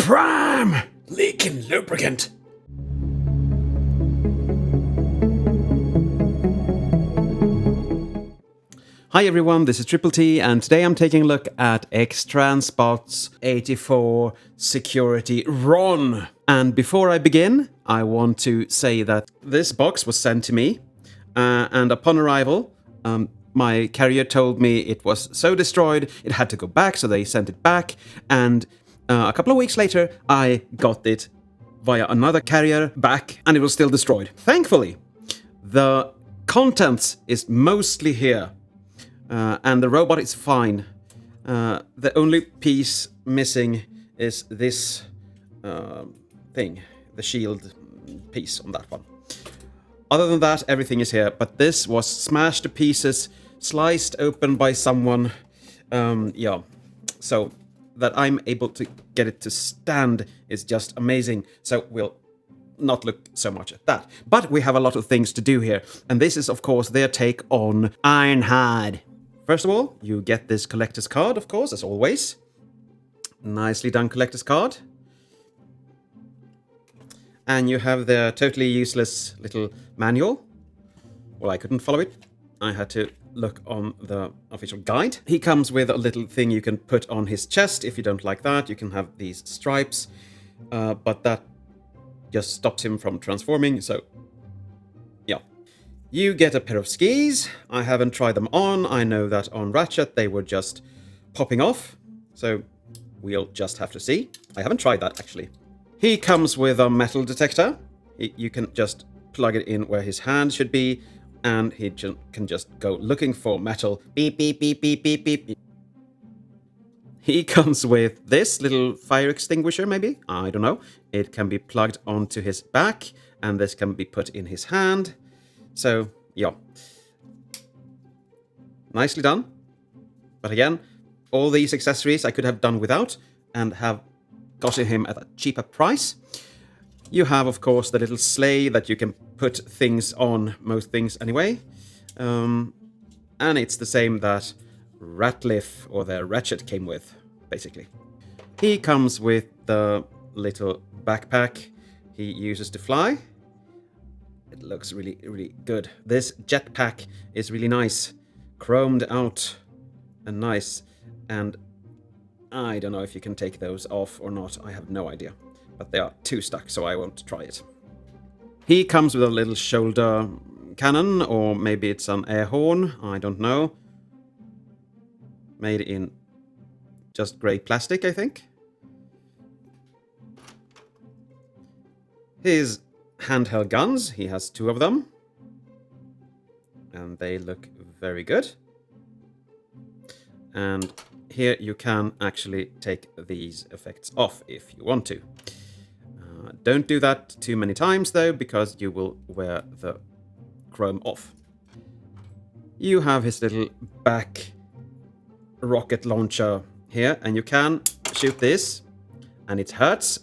Prime! Leaking lubricant. Hi everyone, this is Triple T, and today I'm taking a look at X-Transbots 84 Security Ron. And before I begin, I want to say that this box was sent to me, and upon arrival, my carrier told me it was so destroyed it had to go back, so they sent it back, and a couple of weeks later, I got it via another carrier back, and it was still destroyed. Thankfully, the contents is mostly here. And the robot is fine. The only piece missing is this thing, the shield piece on that one. Other than that, everything is here. But this was smashed to pieces, sliced open by someone. Yeah, so that I'm able to get it to stand is just amazing. So we'll not look so much at that. But we have a lot of things to do here. And this is, of course, their take on Ironhide. First of all, you get this collector's card, of course, as always. Nicely done collector's card. And you have the totally useless little manual. Well, I couldn't follow it. I had to look on the official guide. He comes with a little thing you can put on his chest. If you don't like that, you can have these stripes. But that just stops him from transforming, so yeah. You get a pair of skis. I haven't tried them on. I know that on Ratchet they were just popping off. So we'll just have to see. I haven't tried that, actually. He comes with a metal detector. You can just plug it in where his hand should be, and he can just go looking for metal. Beep, beep, beep, beep, beep, beep, beep. He comes with this little fire extinguisher, maybe? I don't know. It can be plugged onto his back, and this can be put in his hand. So, yeah. Nicely done. But again, all these accessories I could have done without and have gotten him at a cheaper price. You have, of course, the little sleigh that you can put things on, most things anyway. And it's the same that Ratliff or the Ratchet came with, basically. He comes with the little backpack he uses to fly. It looks really, really good. This jetpack is really nice. Chromed out and nice. And I don't know if you can take those off or not. I have no idea. But they are too stuck, so I won't try it. He comes with a little shoulder cannon, or maybe it's an air horn. I don't know. Made in just grey plastic, I think. His handheld guns, he has 2 of them. And they look very good. And here you can actually take these effects off if you want to. Don't do that too many times though, because you will wear the chrome off. You have his little back rocket launcher here, and you can shoot this, and it hurts.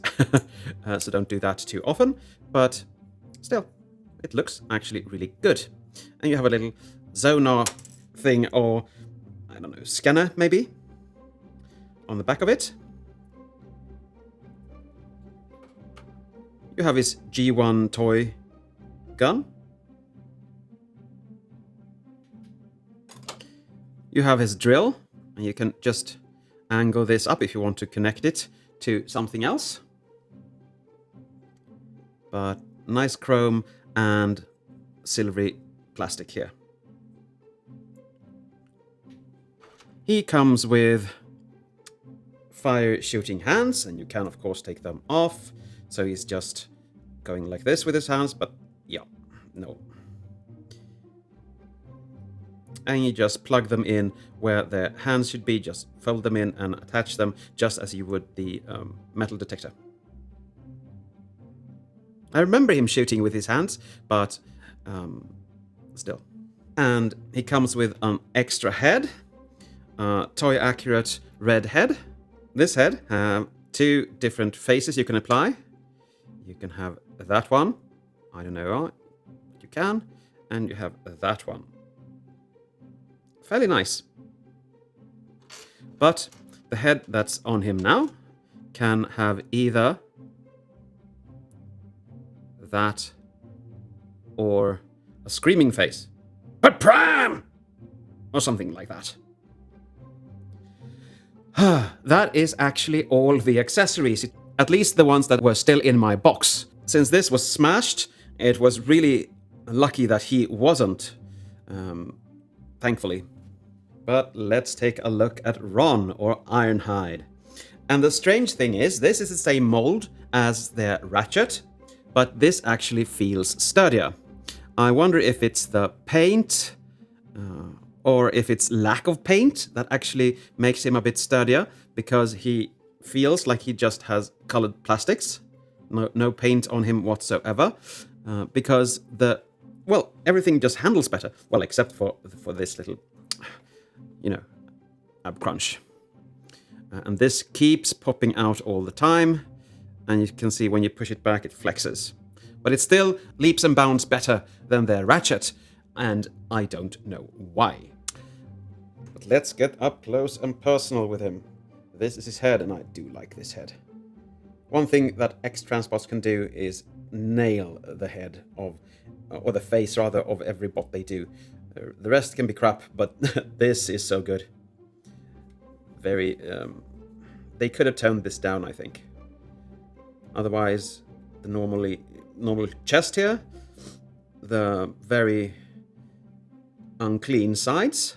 So don't do that too often, but still, it looks actually really good. And you have a little sonar thing, or I don't know, scanner maybe, on the back of it. You have his G1 toy gun. You have his drill, and you can just angle this up if you want to connect it to something else. But nice chrome and silvery plastic here. He comes with fire shooting hands, and you can of course take them off. So he's just going like this with his hands, but yeah, no. And you just plug them in where their hands should be, just fold them in and attach them just as you would the metal detector. I remember him shooting with his hands, but still. And he comes with an extra head, toy accurate red head. This head have 2 different faces you can apply. You can have that one, I don't know, you can, and you have that one. Fairly nice. But the head that's on him now can have either that or a screaming face. But Pram! Or something like that. That is actually all the accessories, at least the ones that were still in my box. Since this was smashed, it was really lucky that he wasn't, thankfully. But let's take a look at Ron, or Ironhide. And the strange thing is, this is the same mold as their Ratchet, but this actually feels sturdier. I wonder if it's the paint, or if it's lack of paint that actually makes him a bit sturdier, because he feels like he just has colored plastics, no paint on him whatsoever, because everything just handles better, well, except for this little, ab crunch. And this keeps popping out all the time, and you can see when you push it back, it flexes. But it still leaps and bounds better than their Ratchet, and I don't know why. But let's get up close and personal with him. This is his head, and I do like this head. One thing that X-Transbots can do is nail the head of, or the face rather, of every bot they do. The rest can be crap, but this is so good. Very, they could have toned this down, I think. Otherwise, the normal chest here, the very unclean sides.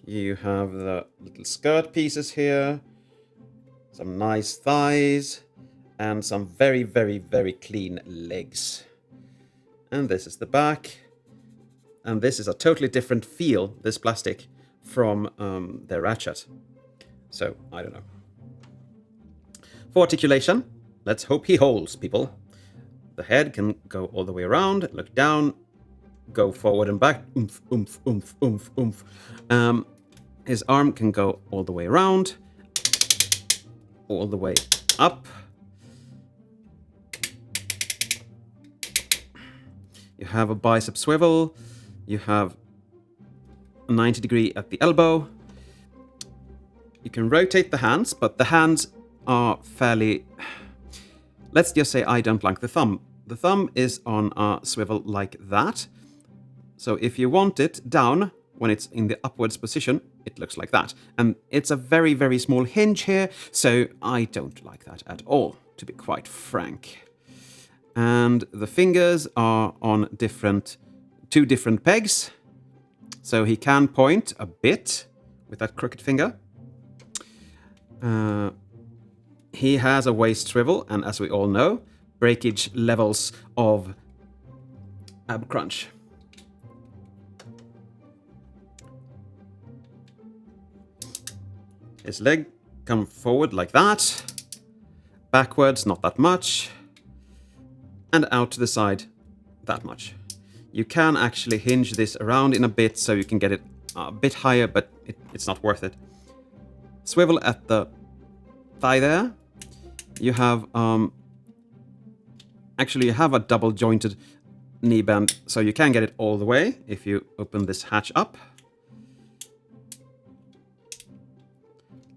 You have the little skirt pieces here, some nice thighs, and some very, very, very clean legs. And this is the back. And this is a totally different feel, this plastic, from their Ratchet. So, I don't know. For articulation, let's hope he holds, people. The head can go all the way around, look down, go forward and back. Oomph, oomph, oomph, oomph, oomph. His arm can go all the way around, all the way up. You have a bicep swivel. You have a 90 degree at the elbow. You can rotate the hands, but the hands are fairly... Let's just say I don't like the thumb. The thumb is on a swivel like that. So if you want it down, when it's in the upwards position, it looks like that. And it's a very, very small hinge here, so I don't like that at all, to be quite frank. And the fingers are on two different pegs. So he can point a bit with that crooked finger. He has a waist swivel, and as we all know, breakage levels of ab crunch. His leg come forward like that. Backwards, not that much. And out to the side, that much. You can actually hinge this around in a bit so you can get it a bit higher, but it's not worth it. Swivel at the thigh there. You have, actually you have a double jointed knee bend, so you can get it all the way if you open this hatch up.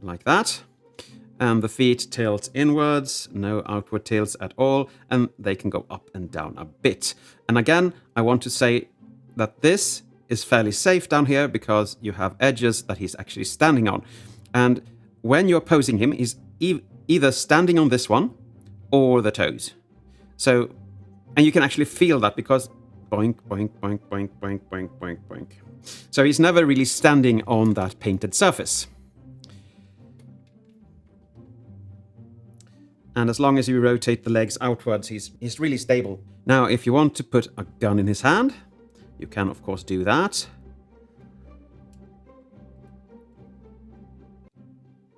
Like that. And the feet tilt inwards, no outward tilts at all, and they can go up and down a bit. And again, I want to say that this is fairly safe down here because you have edges that he's actually standing on. And when you're posing him, he's either standing on this one or the toes. So, and you can actually feel that because boink, boink, boink, boink, boink, boink, boink, boink. So he's never really standing on that painted surface. And as long as you rotate the legs outwards, he's really stable. Now, if you want to put a gun in his hand, you can, of course, do that.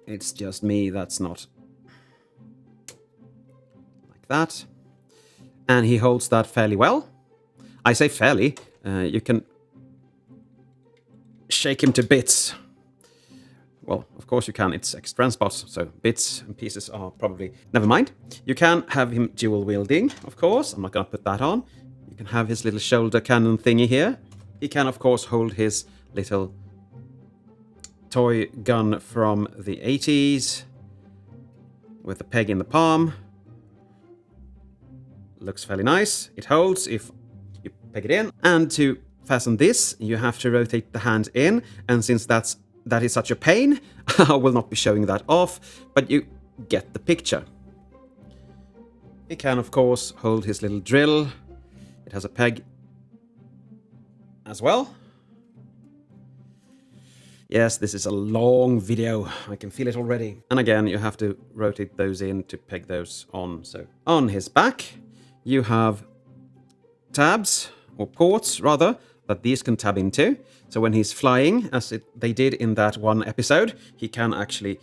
It's just me that's not like that. And he holds that fairly well. I say fairly. You can shake him to bits. Well, of course you can. It's X-Transbots, so bits and pieces are probably... Never mind. You can have him dual wielding, of course. I'm not going to put that on. You can have his little shoulder cannon thingy here. He can, of course, hold his little toy gun from the 80s. with the peg in the palm. Looks fairly nice. It holds if you peg it in. And to fasten this, you have to rotate the hand in. And since that is such a pain, I will not be showing that off, but you get the picture. He can, of course, hold his little drill. It has a peg as well. Yes, this is a long video. I can feel it already. And again, you have to rotate those in to peg those on. So on his back, you have tabs, or ports rather, that these can tab into. So when he's flying, as they did in that one episode, he can actually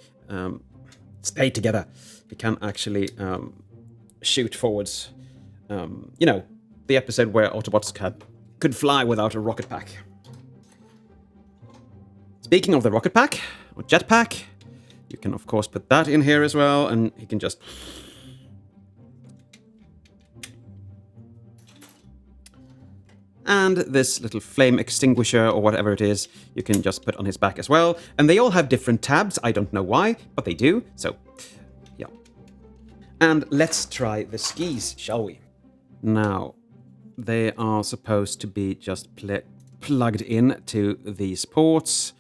stay together. He can actually shoot forwards. You know, the episode where Autobots could fly without a rocket pack. Speaking of the rocket pack, or jetpack, you can of course put that in here as well, and he can just... And this little flame extinguisher, or whatever it is, you can just put on his back as well. And they all have different tabs, I don't know why, but they do, so yeah. And let's try the skis, shall we? Now, they are supposed to be just plugged in to these ports.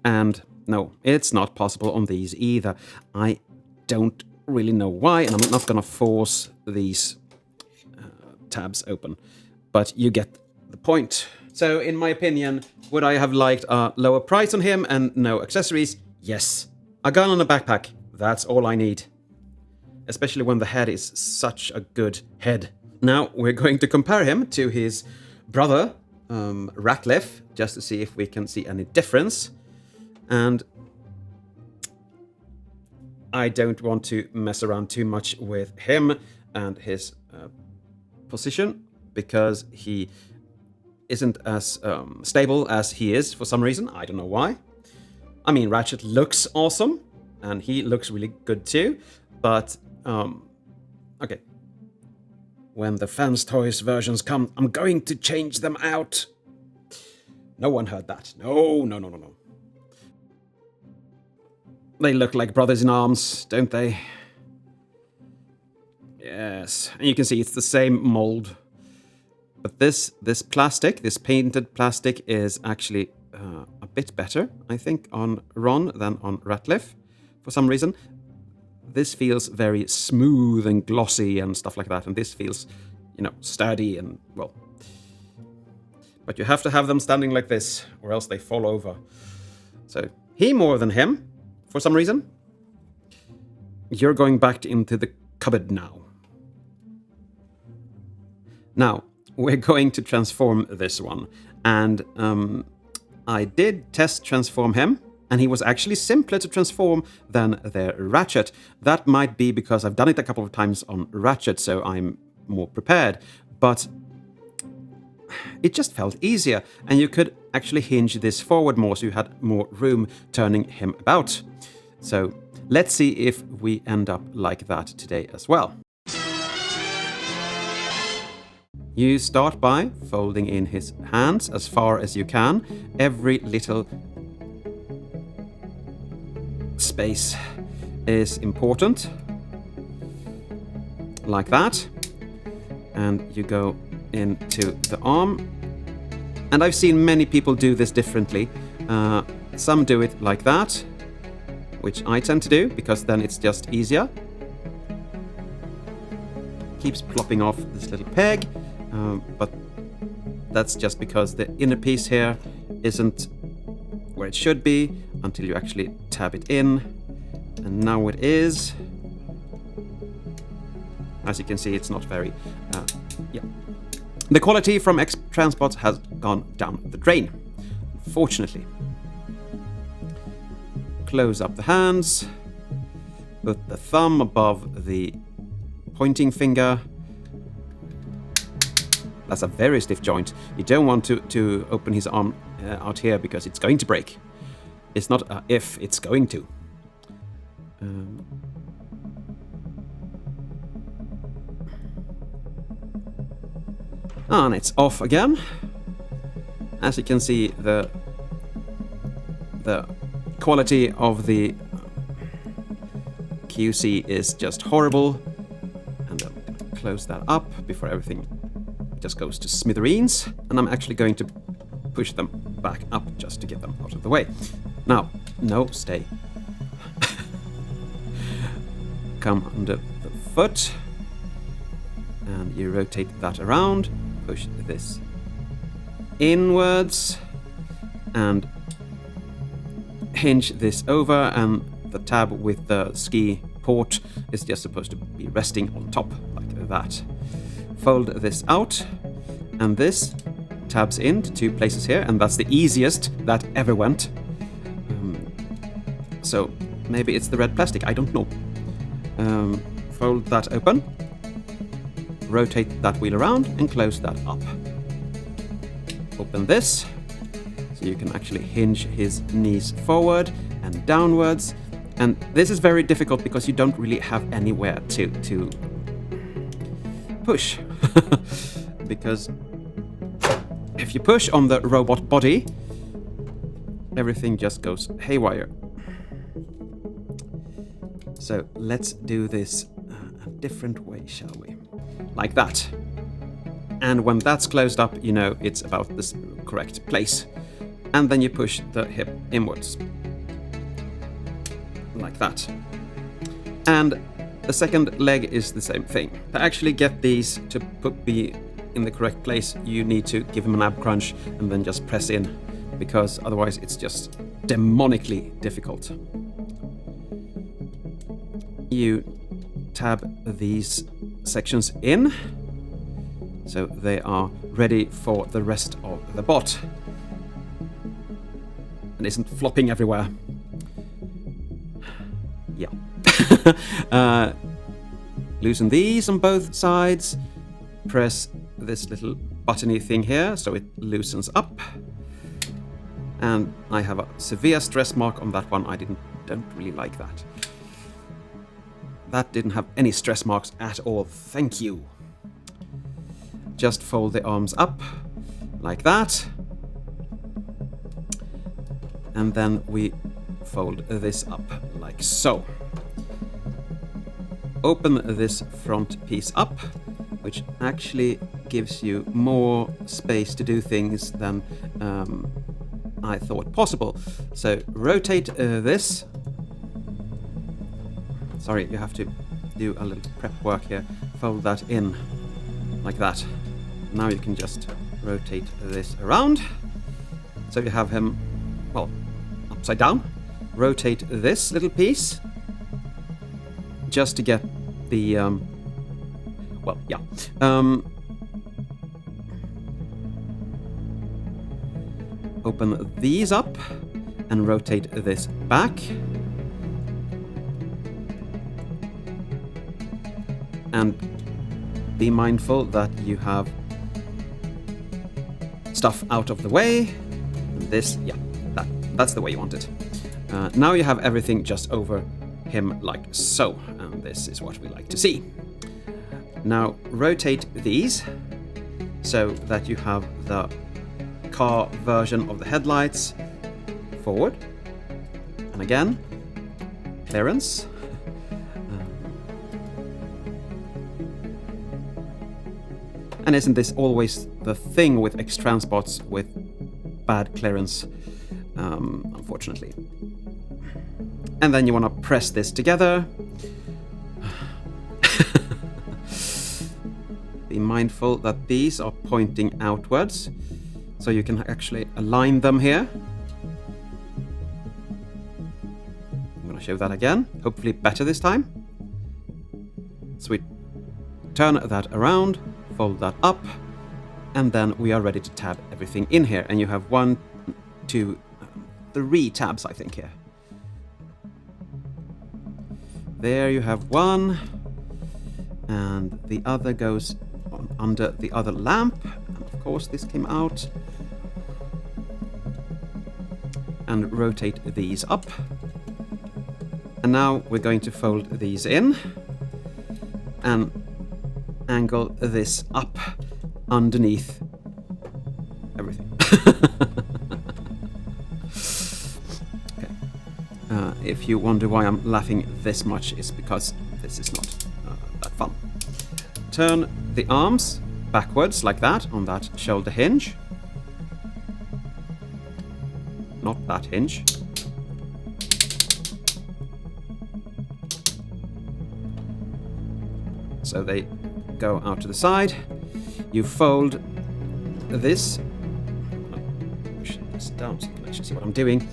And no, it's not possible on these either. I don't really know why, and I'm not going to force these tabs open. But you get the point. So, in my opinion, would I have liked a lower price on him and no accessories? Yes. A gun and a backpack, that's all I need. Especially when the head is such a good head. Now, we're going to compare him to his brother, Ratliff, just to see if we can see any difference. And I don't want to mess around too much with him and his position, because he isn't as stable as he is for some reason. I don't know why. I mean, Ratchet looks awesome, and he looks really good too, but okay. When the Fans Toys versions come, I'm going to change them out. No one heard that. No. They look like brothers in arms, don't they? Yes, and you can see it's the same mold. But this plastic, this painted plastic, is actually a bit better, I think, on Ron than on Ratliff. For some reason, this feels very smooth and glossy and stuff like that, and this feels, you know, sturdy and, well... But you have to have them standing like this, or else they fall over. So, he more than him, for some reason. You're going back into the cupboard now. Now, we're going to transform this one, and I did test transform him, and he was actually simpler to transform than their Ratchet. That might be because I've done it a couple of times on Ratchet, so I'm more prepared, but it just felt easier, and you could actually hinge this forward more, so you had more room turning him about. So let's see if we end up like that today as well. You start by folding in his hands as far as you can. Every little space is important. Like that. And you go into the arm. And I've seen many people do this differently. Some do it like that, which I tend to do, because then it's just easier. Keeps plopping off this little peg. But that's just because the inner piece here isn't where it should be until you actually tab it in. And now it is. As you can see, it's not very... yeah. The quality from X-Transbots has gone down the drain, unfortunately. Close up the hands. Put the thumb above the pointing finger. That's a very stiff joint. You don't want to open his arm out here, because it's going to break. It's not if, it's going to. And it's off again. As you can see, the quality of the QC is just horrible. And I'm going to close that up before everything just goes to smithereens. And I'm actually going to push them back up just to get them out of the way. Now, no, stay. Come under the foot. And you rotate that around. Push this inwards. And hinge this over, and the tab with the ski port is just supposed to be resting on top, like that. Fold this out, and this tabs into 2 places here, and that's the easiest that ever went. So maybe it's the red plastic, I don't know. Fold that open, rotate that wheel around, and close that up. Open this, so you can actually hinge his knees forward and downwards. And this is very difficult because you don't really have anywhere to push. Because if you push on the robot body, everything just goes haywire. So let's do this a different way, shall we? Like that. And when that's closed up, you know it's about the correct place. And then you push the hip inwards. Like that. And the second leg is the same thing. To actually get these to be in the correct place, you need to give them an ab crunch and then just press in, because otherwise it's just demonically difficult. You tab these sections in, so they are ready for the rest of the bot. And isn't flopping everywhere. Yeah. Loosen these on both sides. Press this little buttony thing here so it loosens up. And I have a severe stress mark on that one. I don't really like that. That didn't have any stress marks at all. Thank you. Just fold the arms up like that. And then we fold this up like so. Open this front piece up, which actually gives you more space to do things than I thought possible. So rotate this. Sorry, you have to do a little prep work here. Fold that in like that. Now you can just rotate this around. So you have him, well, upside down. Rotate this little piece just to get the, well, yeah. Open these up and rotate this back. And be mindful that you have stuff out of the way. And this, yeah, that's the way you want it. Now you have everything just over him like so, and this is what we like to see. Now rotate these so that you have the car version of the headlights forward, and again, clearance. And isn't this always the thing with X-Transbots with bad clearance, unfortunately. And then you want to press this together. Be mindful that these are pointing outwards, so you can actually align them here. I'm going to show that again, hopefully better this time. So we turn that around, fold that up, and then we are ready to tab everything in here. And you have 1, 2, 3 tabs, I think, here. There you have one, and the other goes under the other lamp. And of course this came out. And rotate these up. And now we're going to fold these in and angle this up underneath everything. Okay. If if you wonder why I'm laughing this much, it's because this is not that fun. Turn the arms backwards like that on that shoulder hinge. Not that hinge. So they go out to the side. You fold this. Push this down so you can actually see what I'm doing.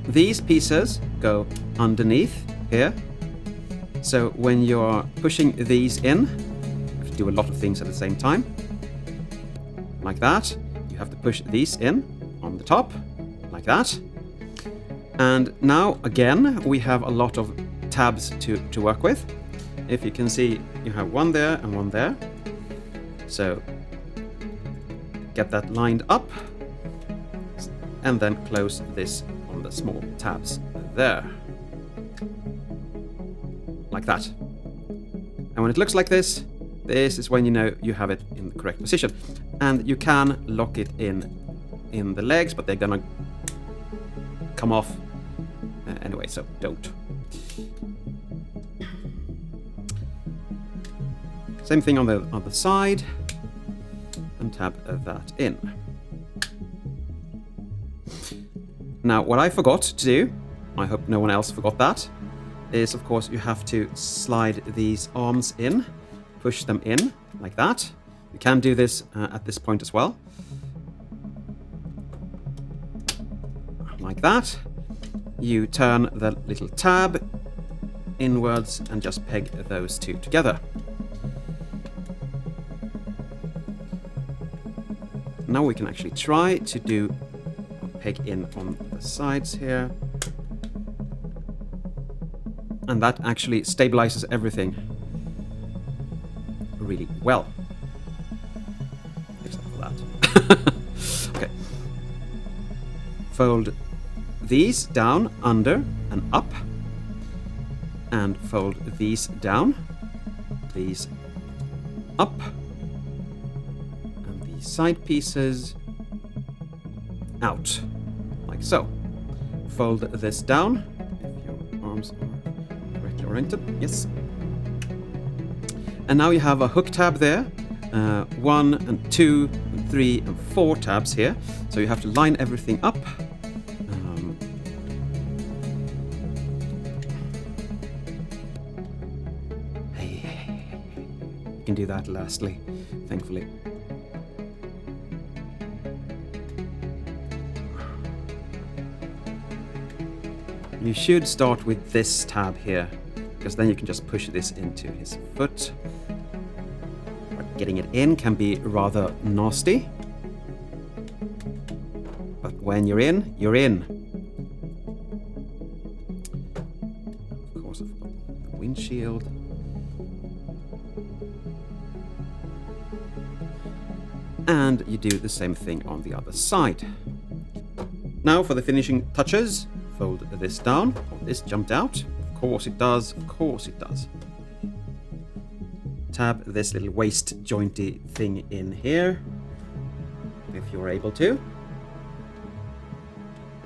These pieces go underneath here. So when you're pushing these in, you have to do a lot of things at the same time. Like that. You have to push these in on the top, like that. And now, again, we have a lot of tabs to work with. If you can see, you have one there and one there. So get that lined up and then close this on the small tabs there. Like that. And when it looks like this is when you know you have it in the correct position. And you can lock it in the legs, but they're gonna come off anyway, so don't. Same thing on the other side, and tab that in. Now, what I forgot to do, I hope no one else forgot that, is of course you have to slide these arms in, push them in like that. You can do this at this point as well. Like that. You turn the little tab inwards and just peg those two together. Now we can actually try to do a peg in on the sides here. And that actually stabilizes everything really well. Except for that. Okay. Fold these down, under and up. And fold these down, these up. Side pieces out, like so. Fold this down, if your arms are correctly oriented, yes. And now you have a hook tab there, 1 and 2 and 3 and 4 tabs here, so you have to line everything up. You can do that lastly, thankfully. You should start with this tab here, because then you can just push this into his foot. But getting it in can be rather nasty. But when you're in, you're in. Of course, I've got the windshield. And you do the same thing on the other side. Now for the finishing touches. Fold this down. Oh, this jumped out. Of course it does. Of course it does. Tab this little waist jointy thing in here, if you're able to.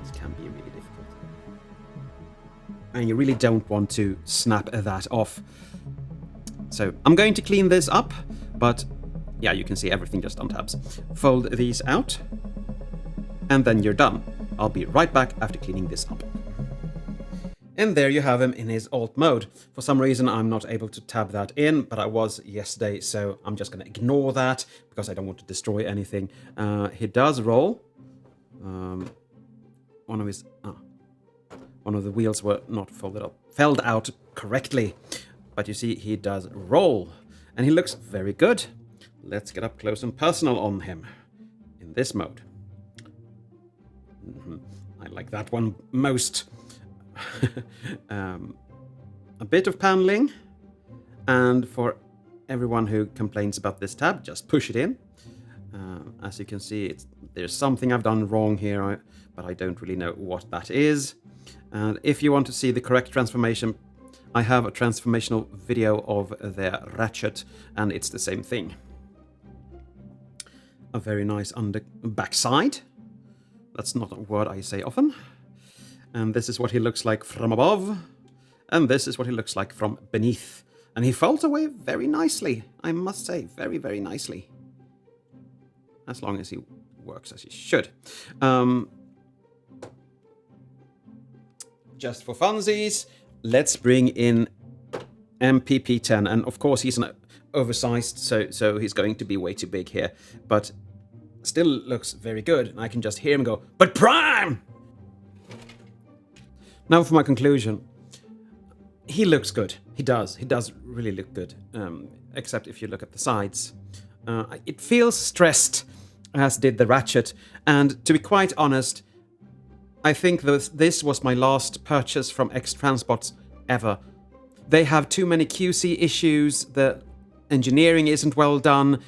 This can be really difficult. And you really don't want to snap that off. So I'm going to clean this up, but yeah, you can see everything just untabs. Fold these out, and then you're done. I'll be right back after cleaning this up. And there you have him in his alt mode. For some reason I'm not able to tab that in, but I was yesterday, so I'm just going to ignore that because I don't want to destroy anything. He does roll. One of the wheels were not felled out correctly, but you see he does roll, and he looks very good. Let's get up close and personal on him in this mode. I like that one most. A bit of paneling, and for everyone who complains about this tab, just push it in. As you can see, there's something I've done wrong here, but I don't really know what that is. And if you want to see the correct transformation, I have a transformational video of their ratchet, and it's the same thing. A very nice backside. That's not a word I say often. And this is what he looks like from above. And this is what he looks like from beneath. And he folds away very nicely, I must say, very, very nicely. As long as he works as he should. Just for funsies, let's bring in MPP10. And of course, he's an oversized, so he's going to be way too big here. But still looks very good. And I can just hear him go, "But Prime!" Now for my conclusion. He looks good. He does. He does really look good. Except if you look at the sides. It feels stressed, as did the Ratchet. And to be quite honest, I think this was my last purchase from X-Transbots ever. They have too many QC issues. The engineering isn't well done.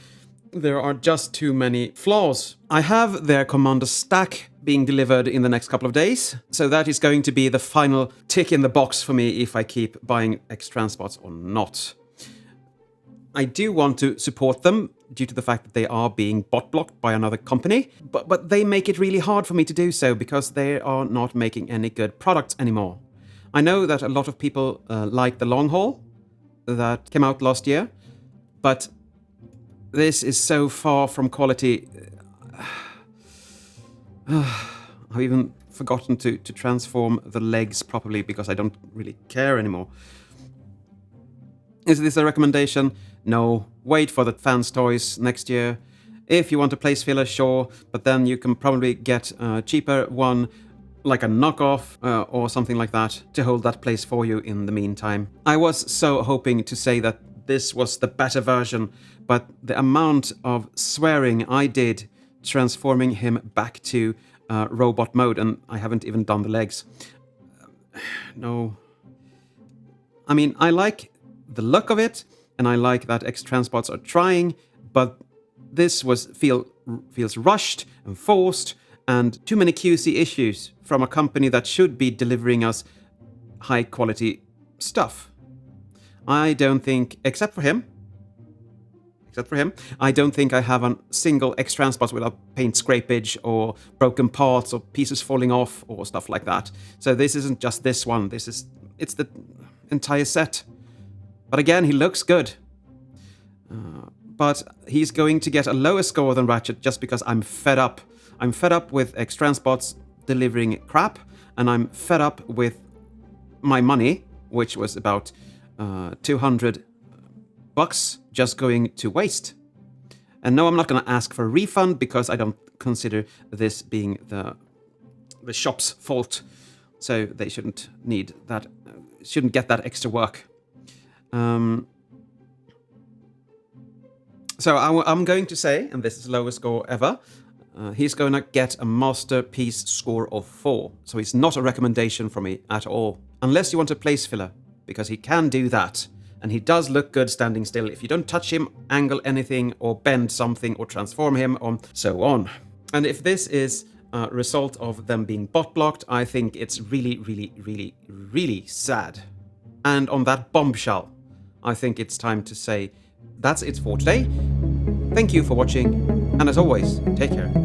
There are just too many flaws. I have their Commander stack being delivered in the next couple of days, so that is going to be the final tick in the box for me if I keep buying X-Transbots or not. I do want to support them due to the fact that they are being bot blocked by another company, but they make it really hard for me to do so because they are not making any good products anymore. I know that a lot of people like the long haul that came out last year, but this is so far from quality. I've even forgotten to transform the legs properly because I don't really care anymore. Is this a recommendation? No. Wait for the fans' toys next year. If you want a place filler, sure, but then you can probably get a cheaper one, like a knockoff or something like that, to hold that place for you in the meantime. I was so hoping to say that this was the better version, but the amount of swearing I did transforming him back to robot mode, and I haven't even done the legs. No. I mean, I like the look of it, and I like that X-Transbots are trying, but this feels rushed and forced, and too many QC issues from a company that should be delivering us high-quality stuff. I don't think, except for him, I don't think I have a single X-Transbot without paint scrapage or broken parts or pieces falling off or stuff like that. So this isn't just this one, it's the entire set. But again, he looks good. But he's going to get a lower score than Ratchet just because I'm fed up. I'm fed up with X-Transbots delivering crap, and I'm fed up with my money, which was about $200 just going to waste. And no, I'm not going to ask for a refund because I don't consider this being the shop's fault. So they shouldn't need that, shouldn't get that extra work. So I'm going to say, and this is the lowest score ever, he's going to get a masterpiece score of 4. So it's not a recommendation from me at all. Unless you want a place filler, because he can do that. And he does look good standing still if you don't touch him, angle anything, or bend something, or transform him, or so on. And if this is a result of them being bot blocked, I think it's really, really, really, really sad. And on that bombshell, I think it's time to say that's it for today. Thank you for watching, and as always, take care.